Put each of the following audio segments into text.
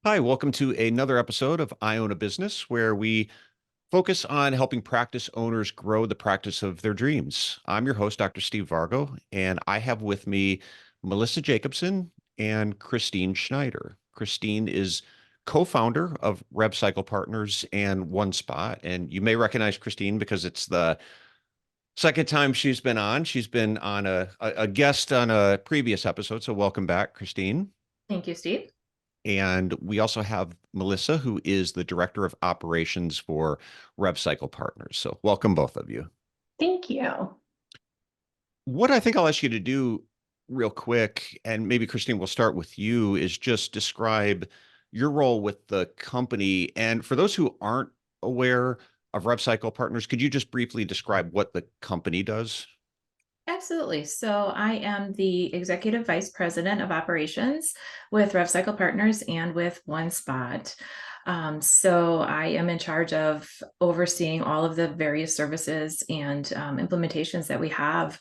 Hi, welcome to another episode of I Own a Business, where we focus on helping practice owners grow the practice of their dreams. I'm your host, Dr. Steve Vargo, and I have with me Melissa Jacobson and Christine Schneider. Christine is co-founder of RevCycle Partners and OneSpot, and you may recognize Christine because it's the second time she's been on. She's been on a guest on a previous episode, so welcome back, Christine. Thank you, Steve. And we also have Melissa, who is the Director of Operations for RevCycle Partners. So welcome, both of you. Thank you. What I think I'll ask you to do real quick, and maybe Christine, we'll start with you, is just describe your role with the company. And for those who aren't aware of RevCycle Partners, could you just briefly describe what the company does? Absolutely. So I am the Executive Vice President of Operations with RevCycle Partners and with OneSpot. So I am in charge of overseeing all of the various services and implementations that we have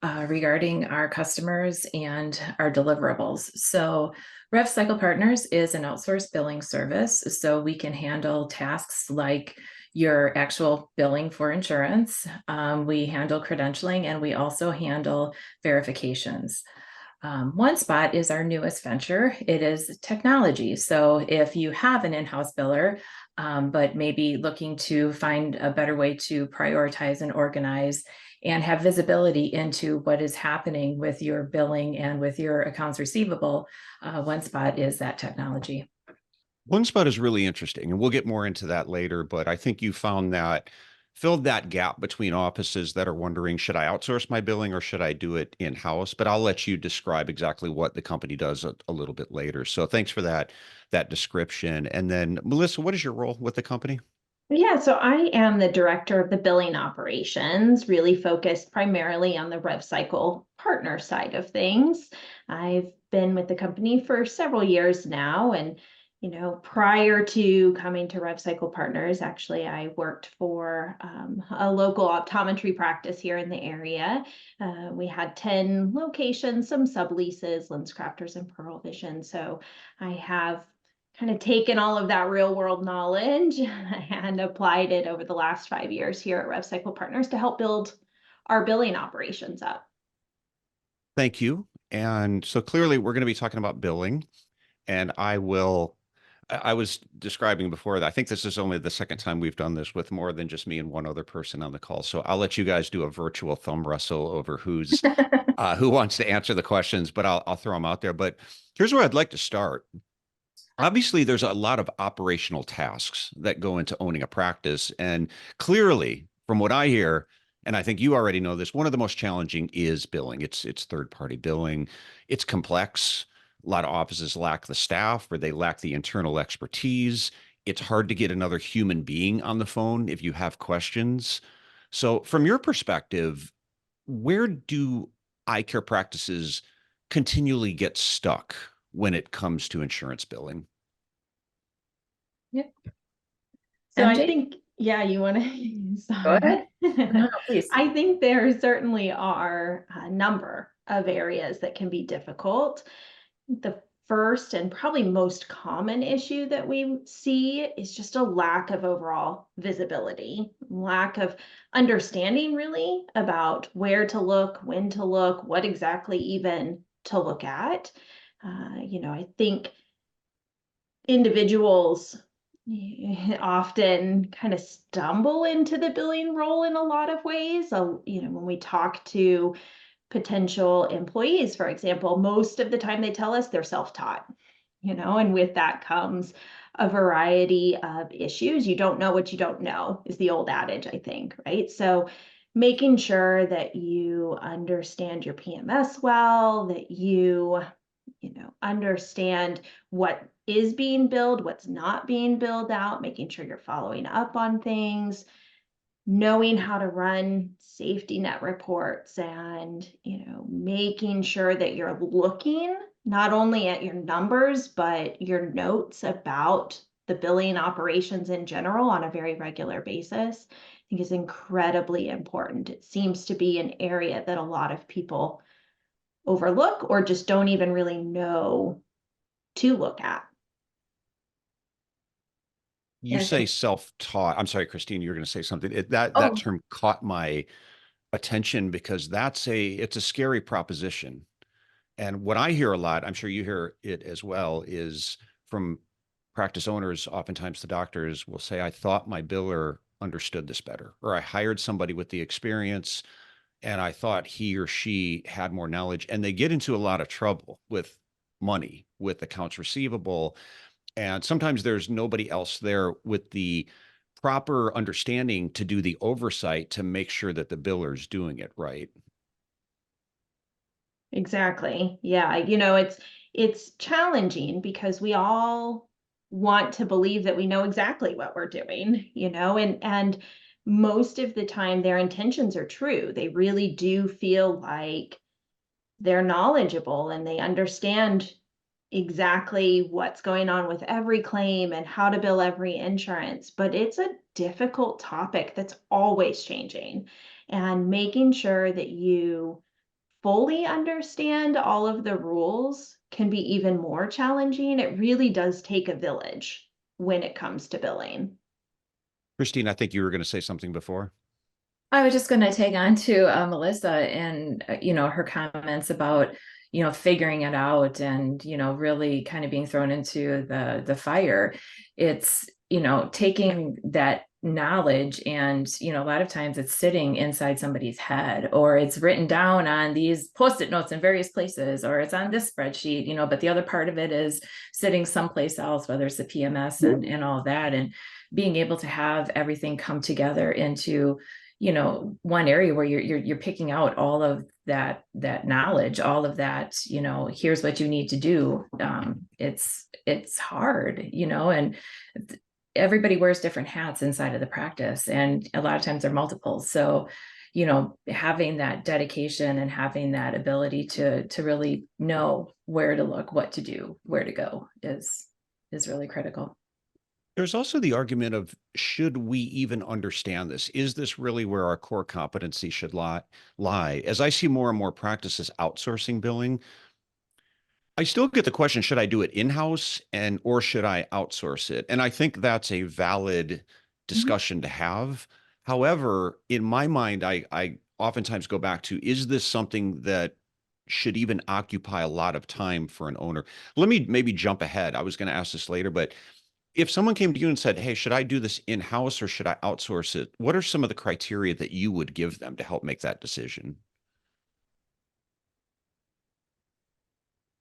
regarding our customers and our deliverables. So RevCycle Partners is an outsourced billing service, so we can handle tasks like your actual billing for insurance. We handle credentialing, and we also handle verifications. OneSpot is our newest venture. It is technology. So if you have an in-house biller, but maybe looking to find a better way to prioritize and organize and have visibility into what is happening with your billing and with your accounts receivable, OneSpot is that technology. OneSpot is really interesting, and we'll get more into that later, but I think you found that filled that gap between offices that are wondering, should I outsource my billing or should I do it in-house? But I'll let you describe exactly what the company does a little bit later. So thanks for that description. And then Melissa, what is your role with the company? Yeah, so I am the director of the billing operations, really focused primarily on the RevCycle partner side of things. I've been with the company for several years now, and prior to coming to RevCycle Partners, actually, I worked for a local optometry practice here in the area. We had 10 locations, some subleases, LensCrafters and Pearl Vision. So I have kind of taken all of that real world knowledge and applied it over the last 5 years here at RevCycle Partners to help build our billing operations up. Thank you. And so clearly we're going to be talking about billing, and I was describing before that I think this is only the second time we've done this with more than just me and one other person on the call. So I'll let you guys do a virtual thumb wrestle over who wants to answer the questions, but I'll throw them out there. But here's where I'd like to start. Obviously, there's a lot of operational tasks that go into owning a practice. And clearly, from what I hear, and I think you already know this, one of the most challenging is billing. It's third-party billing. It's complex. A lot of offices lack the staff or they lack the internal expertise. It's hard to get another human being on the phone if you have questions. So, from your perspective, where do eye care practices continually get stuck when it comes to insurance billing? Yep. So I MJ, think, yeah, you want to, go sorry. ahead. No, please. I think there certainly are a number of areas that can be difficult. The first and probably most common issue that we see is just a lack of overall visibility, lack of understanding really about where to look, when to look, what exactly even to look at. I think individuals often kind of stumble into the billing role in a lot of ways. So, when we talk to potential employees, for example, most of the time they tell us they're self-taught, and with that comes a variety of issues. You don't know what you don't know is the old adage, I think, right? So making sure that you understand your PMS well, that you understand what is being billed, what's not being billed out, making sure you're following up on things, knowing how to run safety net reports, and making sure that you're looking not only at your numbers but your notes about the billing operations in general on a very regular basis, I think is incredibly important. It seems to be an area that a lot of people overlook or just don't even really know to look at. You Yeah, I say think. self-taught. I'm sorry, Christine, you're going to say something. That Oh, term caught my attention because it's a scary proposition. And what I hear a lot, I'm sure you hear it as well, is from practice owners, oftentimes the doctors will say, I thought my biller understood this better, or I hired somebody with the experience and I thought he or she had more knowledge. And they get into a lot of trouble with money, with accounts receivable. And sometimes there's nobody else there with the proper understanding to do the oversight to make sure that the biller's doing it right. Exactly. Yeah, it's challenging because we all want to believe that we know exactly what we're doing, and most of the time their intentions are true. They really do feel like they're knowledgeable and they understand exactly what's going on with every claim and how to bill every insurance, but it's a difficult topic that's always changing. And making sure that you fully understand all of the rules can be even more challenging. It really does take a village when it comes to billing. Christine, I think you were going to say something before. I was just going to take on to Melissa and her comments about figuring it out and really kind of being thrown into the fire. It's taking that knowledge and a lot of times it's sitting inside somebody's head or it's written down on these post-it notes in various places or it's on this spreadsheet, but the other part of it is sitting someplace else, whether it's the PMS and all that, and being able to have everything come together into one area where you're picking out all of that knowledge, all of that, here's what you need to do. It's hard, and everybody wears different hats inside of the practice, and a lot of times they're multiples. So, having that dedication and having that ability to really know where to look, what to do, where to go is really critical. There's also the argument of should we even understand this? Is this really where our core competency should lie? As I see more and more practices outsourcing billing, I still get the question, should I do it in-house or should I outsource it? And I think that's a valid Mhm. discussion to have. However, in my mind, I oftentimes go back to, is this something that should even occupy a lot of time for an owner? Let me maybe jump ahead. I was going to ask this later, but if someone came to you and said, hey, should I do this in-house or should I outsource it? What are some of the criteria that you would give them to help make that decision?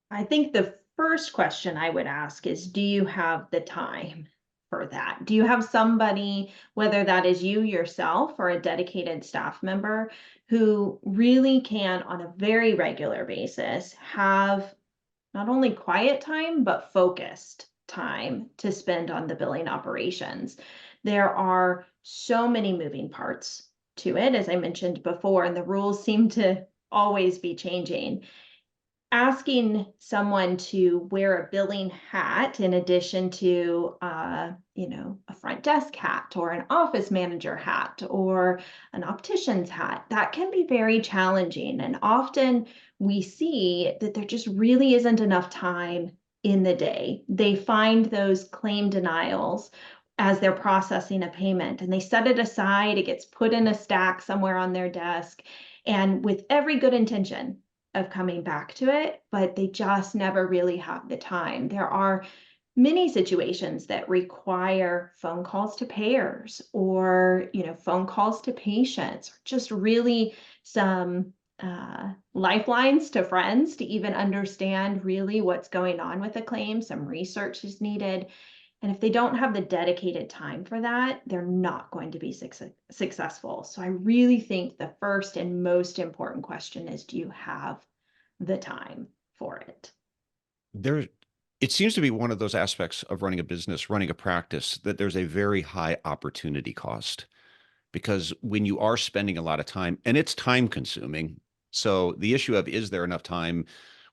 I think the first question I would ask is, do you have the time for that? Do you have somebody, whether that is you yourself or a dedicated staff member, who really can, on a very regular basis, have not only quiet time, but focused time to spend on the billing operations? There are so many moving parts to it, as I mentioned before, and the rules seem to always be changing. Asking someone to wear a billing hat in addition to a front desk hat or an office manager hat or an optician's hat, that can be very challenging, and often we see that there just really isn't enough time in the day. They find those claim denials as they're processing a payment and they set it aside. It gets put in a stack somewhere on their desk, and with every good intention of coming back to it, but they just never really have the time. There are many situations that require phone calls to payers or phone calls to patients, or just really some lifelines to friends to even understand really what's going on with a claim. Some research is needed. And if they don't have the dedicated time for that, they're not going to be successful. So I really think the first and most important question is, do you have the time for it? There, it seems to be one of those aspects of running a business, running a practice, that there's a very high opportunity cost because when you are spending a lot of time and it's time consuming. So the issue of is there enough time?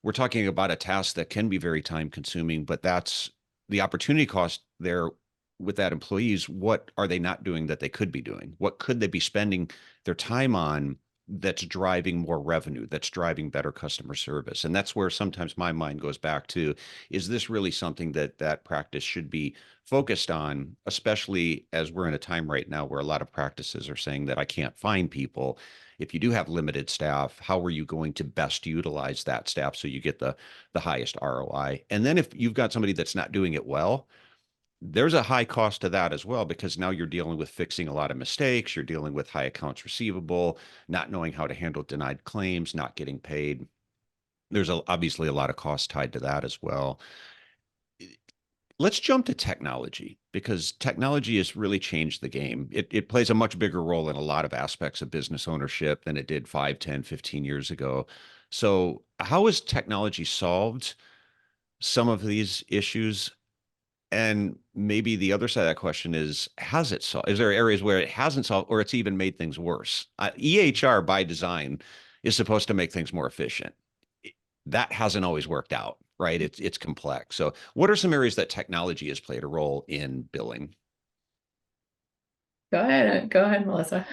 We're talking about a task that can be very time consuming, but that's the opportunity cost there with that employees. What are they not doing that they could be doing? What could they be spending their time on that's driving more revenue, that's driving better customer service. And that's where sometimes my mind goes back to, is this really something that that practice should be focused on, especially as we're in a time right now where a lot of practices are saying that I can't find people. If you do have limited staff, how are you going to best utilize that staff so you get the highest ROI? And then if you've got somebody that's not doing it well, there's a high cost to that as well, because now you're dealing with fixing a lot of mistakes. You're dealing with high accounts receivable, not knowing how to handle denied claims, not getting paid. There's obviously a lot of cost tied to that as well. Let's jump to technology, because technology has really changed the game. It plays a much bigger role in a lot of aspects of business ownership than it did 5, 10, 15 years ago. So how has technology solved some of these issues? And maybe the other side of that question is, has it solved? Is there areas where it hasn't solved, or it's even made things worse? EHR by design is supposed to make things more efficient. That hasn't always worked out, right? It's complex. So what are some areas that technology has played a role in billing? Go ahead, Melissa.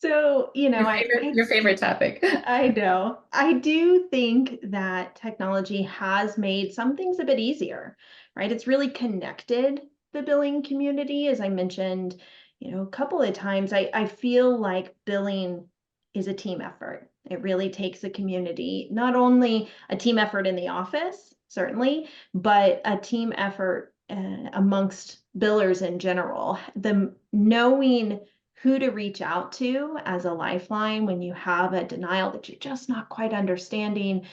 So, Your favorite topic. I know. I do think that technology has made some things a bit easier, right? It's really connected the billing community. As I mentioned, a couple of times, I feel like billing is a team effort. It really takes a community, not only a team effort in the office, certainly, but a team effort amongst billers in general. The knowing who to reach out to as a lifeline when you have a denial that you're just not quite understanding,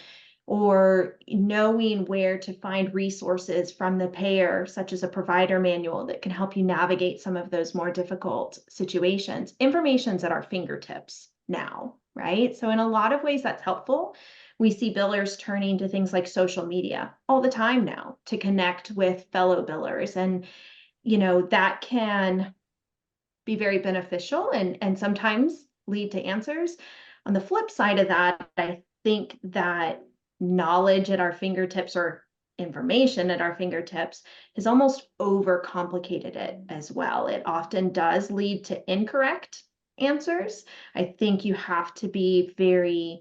or knowing where to find resources from the payer, such as a provider manual that can help you navigate some of those more difficult situations. Information's at our fingertips now, right? So in a lot of ways, that's helpful. We see billers turning to things like social media all the time now to connect with fellow billers. And, that can be very beneficial and sometimes lead to answers. On the flip side of that, I think that knowledge at our fingertips, or information at our fingertips, has almost overcomplicated it as well. It often does lead to incorrect answers. I think you have to be very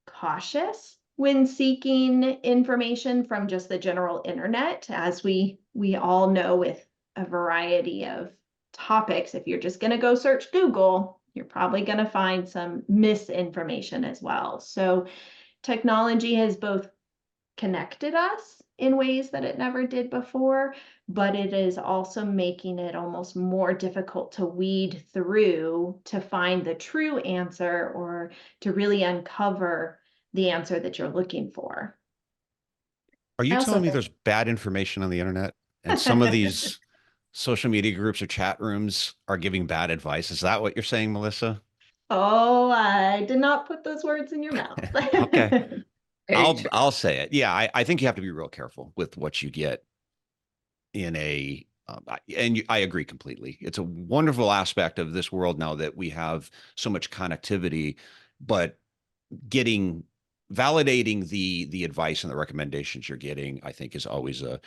cautious when seeking information from just the general internet, as we all know, with a variety of topics. If you're just going to go search Google, you're probably going to find some misinformation as well. So technology has both connected us in ways that it never did before, but it is also making it almost more difficult to weed through to find the true answer, or to really uncover the answer that you're looking for. Are I you also telling me think there's bad information on the internet, and some of these social media groups or chat rooms are giving bad advice? Is that what you're saying, Melissa? Oh, I did not put those words in your mouth. Okay. very I'll true. I'll say it. Yeah, I think you have to be real careful with what you get in a I agree completely. It's a wonderful aspect of this world now that we have so much connectivity, but getting validating the advice and the recommendations you're getting, I think, is always a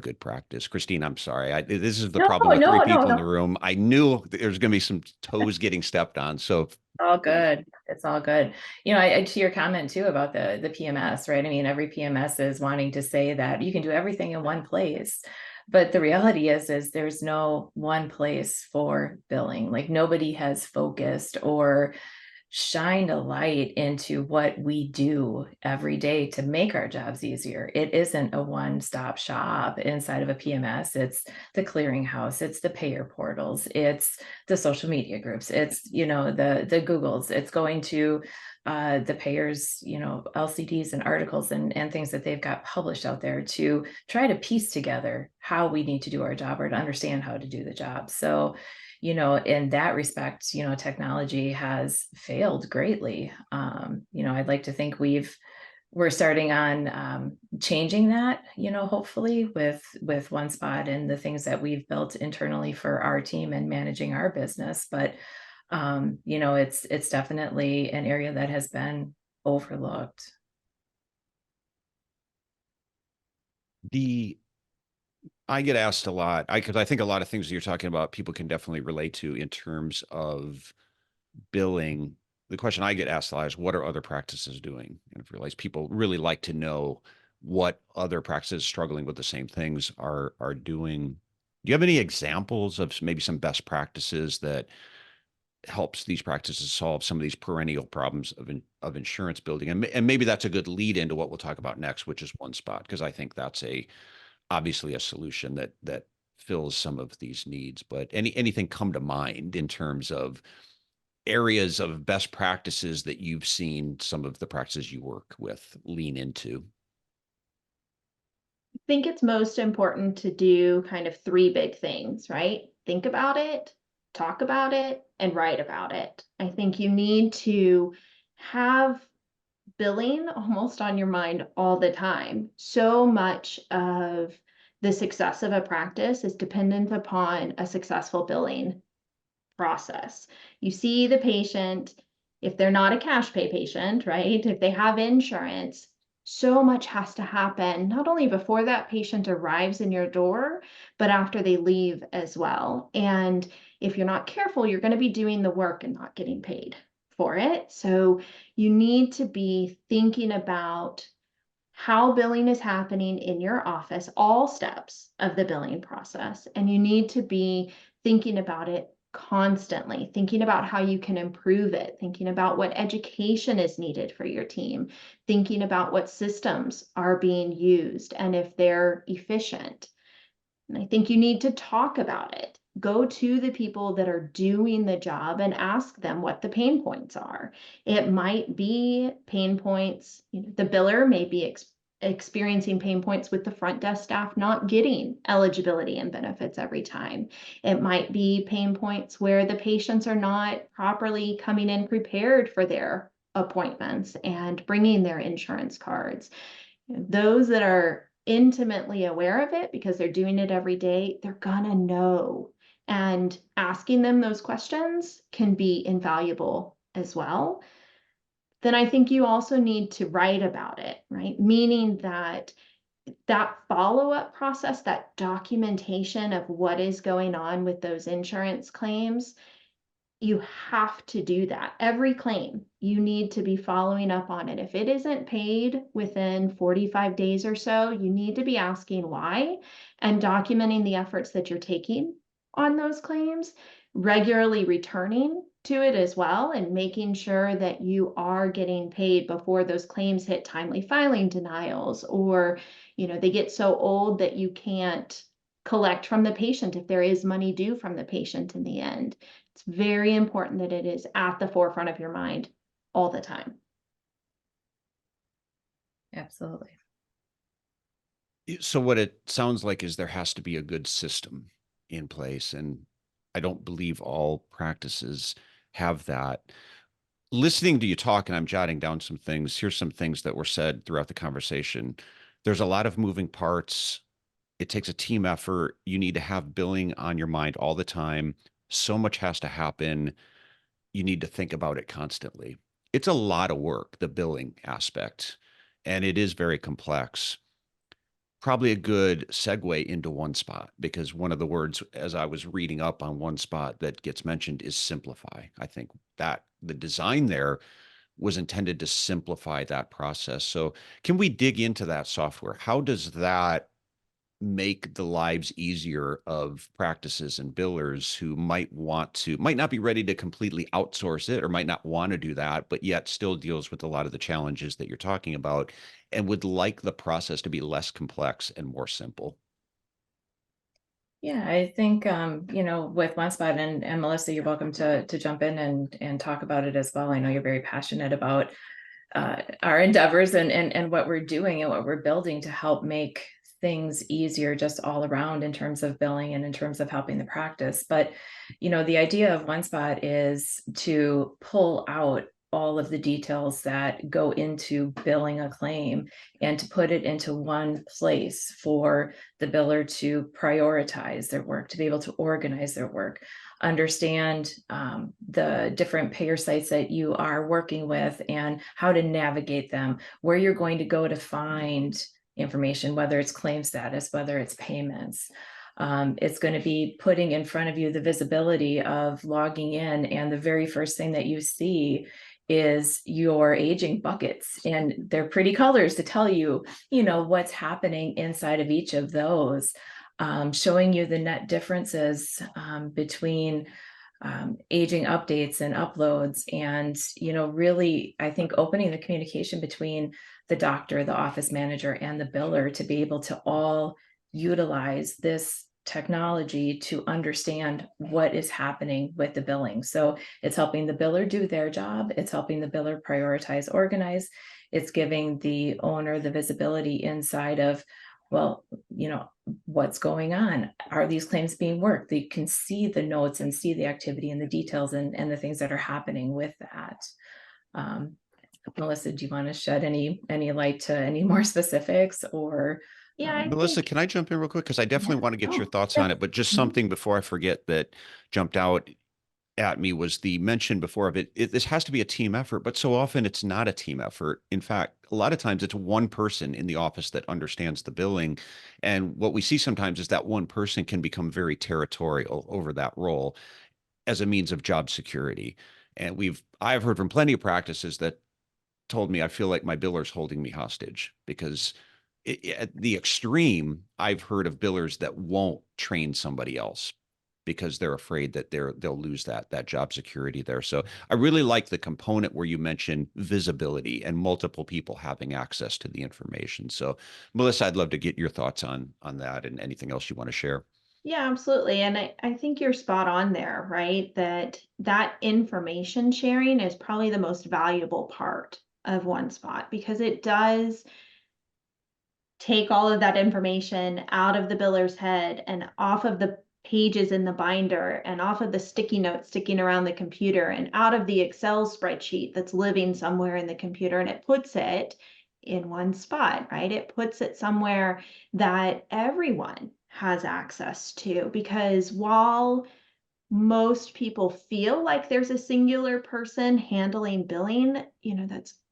good practice. Christine, I'm sorry. This is the No, problem with three no, no, people in no. the room. I knew there's going to be some toes getting stepped on. So All please. good. It's all good. I to your comment too about the PMS, right? I mean, every PMS is wanting to say that you can do everything in one place. But the reality is there's no one place for billing. Like, nobody has focused or shined a light into what we do every day to make our jobs easier. It isn't a one-stop shop inside of a PMS. It's the clearinghouse, it's the payer portals, it's the social media groups, it's the Googles, it's going to the payers, LCDs and articles and things that they've got published out there to try to piece together how we need to do our job, or to understand how to do the job. So in that respect, technology has failed greatly. I'd like to think we're starting on changing that, hopefully with OneSpot and the things that we've built internally for our team and managing our business. But it's definitely an area that has been overlooked. The I get asked a lot, because I think a lot of things that you're talking about, people can definitely relate to in terms of billing, the question I get asked a lot is, what are other practices doing? And I've realized people really like to know what other practices struggling with the same things are doing. Do you have any examples of maybe some best practices that helps these practices solve some of these perennial problems of insurance building? And maybe that's a good lead into what we'll talk about next, which is OneSpot, because I think that's obviously a solution that fills some of these needs. But anything come to mind in terms of areas of best practices that you've seen some of the practices you work with lean into? I think it's most important to do kind of three big things, right? Think about it, talk about it, and write about it. I think you need to have billing almost on your mind all the time. So much of the success of a practice is dependent upon a successful billing process. You see the patient, if they're not a cash pay patient, right? If they have insurance, so much has to happen, not only before that patient arrives in your door, but after they leave as well. And if you're not careful, you're going to be doing the work and not getting paid for it. So you need to be thinking about how billing is happening in your office, all steps of the billing process. And you need to be thinking about it constantly, thinking about how you can improve it, thinking about what education is needed for your team, thinking about what systems are being used and if they're efficient. And I think you need to talk about it. Go to the people that are doing the job and ask them what the pain points are. It might be pain points, the biller may be experiencing pain points with the front desk staff not getting eligibility and benefits every time. It might be pain points where the patients are not properly coming in prepared for their appointments and bringing their insurance cards. Those that are intimately aware of it because they're doing it every day, they're gonna know. And asking them those questions can be invaluable as well. Then I think you also need to write about it, right? Meaning that follow-up process, that documentation of what is going on with those insurance claims, you have to do that. Every claim, you need to be following up on it. If it isn't paid within 45 days or so, you need to be asking why and documenting the efforts that you're taking on those claims, regularly returning to it as well, and making sure that you are getting paid before those claims hit timely filing denials, or they get so old that you can't collect from the patient if there is money due from the patient in the end. It's very important that it is at the forefront of your mind all the time. Absolutely. So what it sounds like is there has to be a good system in place, and I don't believe all practices have that. Listening to you talk, and I'm jotting down some things. Here's some things that were said throughout the conversation. There's a lot of moving parts. It takes a team effort. You need to have billing on your mind all the time. So much has to happen. You need to think about it constantly. It's a lot of work, the billing aspect, and it is very complex. Probably a good segue into OneSpot, because one of the words as I was reading up on OneSpot that gets mentioned is simplify. I think that the design there was intended to simplify that process. So can we dig into that software? How does that make the lives easier of practices and billers who might not be ready to completely outsource it, or might not want to do that, but yet still deals with a lot of the challenges that you're talking about and would like the process to be less complex and more simple? Yeah, I think with OneSpot, and Melissa, you're welcome to jump in and talk about it as well. I know you're very passionate about our endeavors and what we're doing and what we're building to help make things easier just all around in terms of billing and in terms of helping the practice. But the idea of OneSpot is to pull out all of the details that go into billing a claim and to put it into one place for the biller to prioritize their work, to be able to organize their work, understand the different payer sites that you are working with and how to navigate them, where you're going to go to find information, whether it's claim status, whether it's payments. It's going to be putting in front of you the visibility of logging in, and the very first thing that you see is your aging buckets, and they're pretty colors to tell you, what's happening inside of each of those, showing you the net differences between aging updates and uploads. And, really, I think opening the communication between the doctor, the office manager, and the biller to be able to all utilize this technology to understand what is happening with the billing. So it's helping the biller do their job. It's helping the biller prioritize, organize. It's giving the owner the visibility inside of, well, what's going on? Are these claims being worked? They can see the notes and see the activity and the details and the things that are happening with that. Melissa, do you want to shed any light to any more specifics, or? Yeah, I Melissa, think, can I jump in real quick? Because I definitely yeah. want to get your Oh, thoughts sure. on it, but just Mhm. something before I forget that jumped out at me was the mention before of it. This has to be a team effort, but so often it's not a team effort. In fact, a lot of times it's one person in the office that understands the billing. And what we see sometimes is that one person can become very territorial over that role as a means of job security. And I've heard from plenty of practices that told me I feel like my biller's holding me hostage because at the extreme, I've heard of billers that won't train somebody else because they're afraid that they'll lose that job security there. So I really like the component where you mentioned visibility and multiple people having access to the information. So Melissa, I'd love to get your thoughts on that and anything else you want to share. Yeah, absolutely. And I think you're spot on there, right? That information sharing is probably the most valuable part of OneSpot, because it does take all of that information out of the biller's head and off of the pages in the binder and off of the sticky notes sticking around the computer and out of the Excel spreadsheet that's living somewhere in the computer, and it puts it in one spot, right? It puts it somewhere that everyone has access to, because while most people feel like there's a singular person handling billing,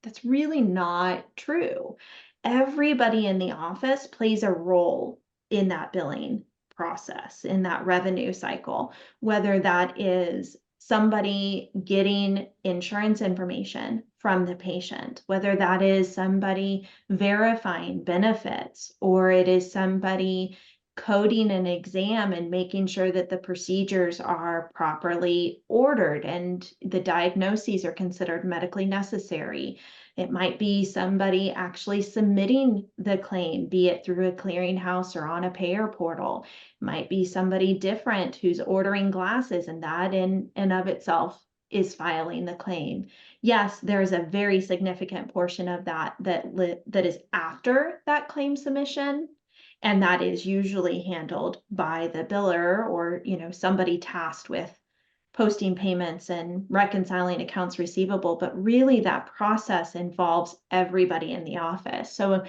that's really not true. Everybody in the office plays a role in that billing process, in that revenue cycle, whether that is somebody getting insurance information from the patient, whether that is somebody verifying benefits, or it is somebody coding an exam and making sure that the procedures are properly ordered and the diagnoses are considered medically necessary. It might be somebody actually submitting the claim, be it through a clearinghouse or on a payer portal. It might be somebody different who's ordering glasses, and that in and of itself is filing the claim. Yes, there's a very significant portion of that is after that claim submission, and that is usually handled by the biller, or somebody tasked with posting payments and reconciling accounts receivable. But really, that process involves everybody in the office. So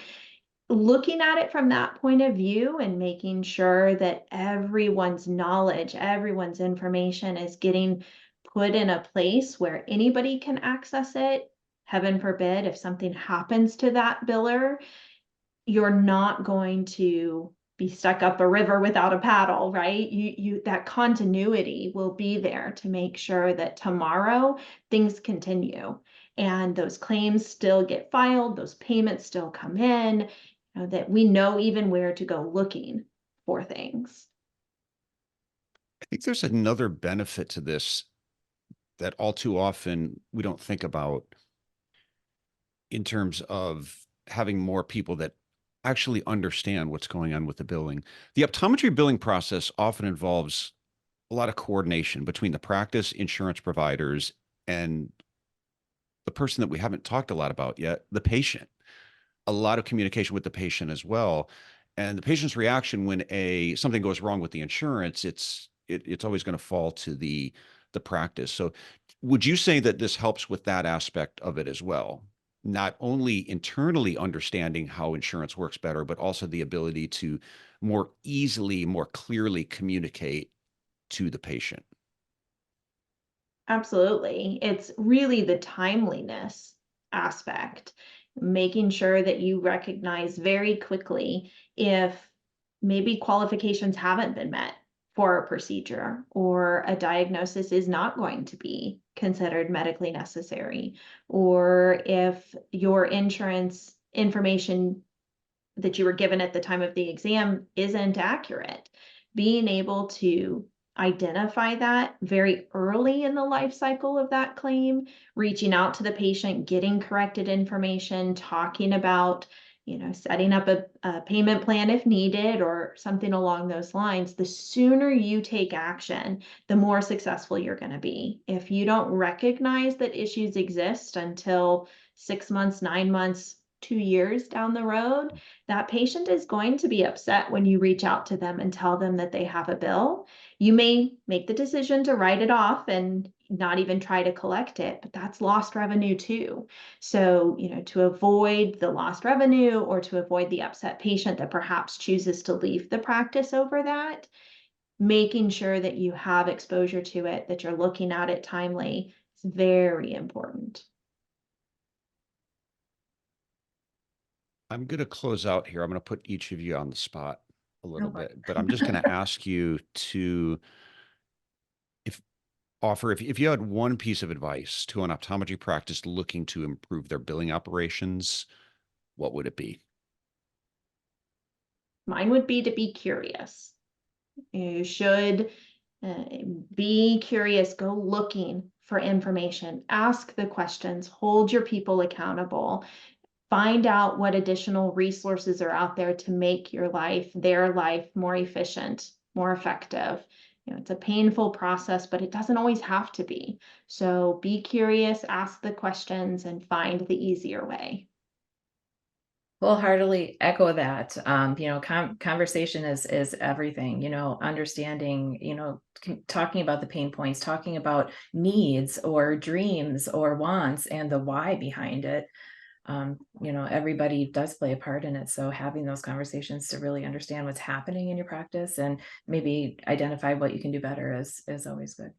looking at it from that point of view and making sure that everyone's knowledge, everyone's information is getting put in a place where anybody can access it. Heaven forbid, if something happens to that biller, you're not going to be stuck up a river without a paddle, right? That continuity will be there to make sure that tomorrow things continue and those claims still get filed, those payments still come in, that we know even where to go looking for things. I think there's another benefit to this that all too often we don't think about in terms of having more people that actually understand what's going on with the billing. The optometry billing process often involves a lot of coordination between the practice, insurance providers, and the person that we haven't talked a lot about yet, the patient. A lot of communication with the patient as well. And the patient's reaction when something goes wrong with the insurance, it's always going to fall to the practice. So would you say that this helps with that aspect of it as well? Not only internally understanding how insurance works better, but also the ability to more easily, more clearly communicate to the patient. Absolutely. It's really the timeliness aspect, making sure that you recognize very quickly if maybe qualifications haven't been met for a procedure, or a diagnosis is not going to be considered medically necessary, or if your insurance information that you were given at the time of the exam isn't accurate. Being able to identify that very early in the life cycle of that claim, reaching out to the patient, getting corrected information, talking about, setting up a payment plan if needed or something along those lines. The sooner you take action, the more successful you're going to be. If you don't recognize that issues exist until 6 months, 9 months, 2 years down the road, that patient is going to be upset when you reach out to them and tell them that they have a bill. You may make the decision to write it off and not even try to collect it, but that's lost revenue too. So, to avoid the lost revenue, or to avoid the upset patient that perhaps chooses to leave the practice over that, making sure that you have exposure to it, that you're looking at it timely, is very important. I'm going to close out here. I'm going to put each of you on the spot a little boy. bit, but I'm just going to ask you to if you had one piece of advice to an optometry practice looking to improve their billing operations, what would it be? Mine would be to be curious. You should be curious, go looking for information, ask the questions, hold your people accountable, find out what additional resources are out there to make your life, their life, more efficient, more effective. It's a painful process, but it doesn't always have to be. So be curious, ask the questions, and find the easier way. Wholeheartedly echo that. Conversation is everything, understanding, talking about the pain points, talking about needs or dreams or wants and the why behind it. Everybody does play a part in it. So having those conversations to really understand what's happening in your practice and maybe identify what you can do better is always good.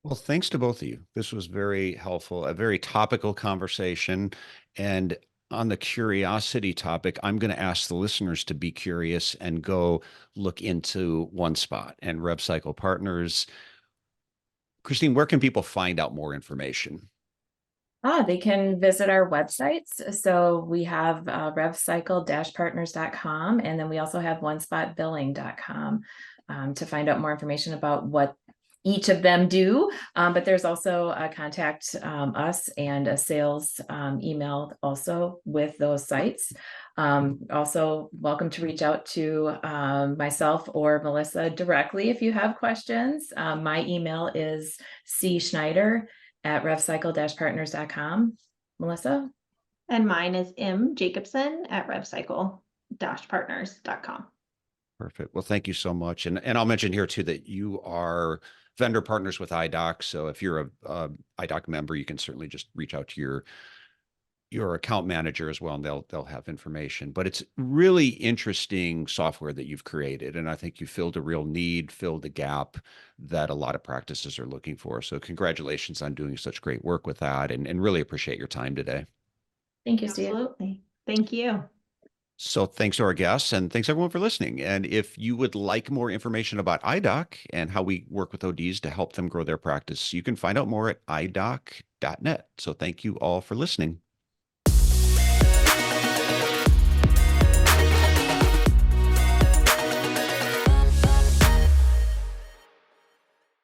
Well, thanks to both of you. This was very helpful, a very topical conversation. And on the curiosity topic, I'm going to ask the listeners to be curious and go look into OneSpot and RevCycle Partners. Christine, where can people find out more information? They can visit our websites. So we have revcycle-partners.com, and then we also have onespotbilling.com to find out more information about what each of them do. But there's also a contact us and a sales email also with those sites. Also welcome to reach out to myself or Melissa directly if you have questions. My email is cschneider@revcycle-partners.com. Melissa? And mine is mjacobson@revcycle-partners.com. Perfect. Well, thank you so much. And I'll mention here too that you are vendor partners with iDoc. So if you're a iDoc member, you can certainly just reach out to your account manager as well, and they'll have information. But it's really interesting software that you've created, and I think you filled a real need, filled a gap that a lot of practices are looking for. So congratulations on doing such great work with that, and really appreciate your time today. Thank you, Steve. Absolutely. Thank you. So thanks to our guests, and thanks everyone for listening. And if you would like more information about iDoc and how we work with ODs to help them grow their practice, you can find out more at idoc.net. So thank you all for listening.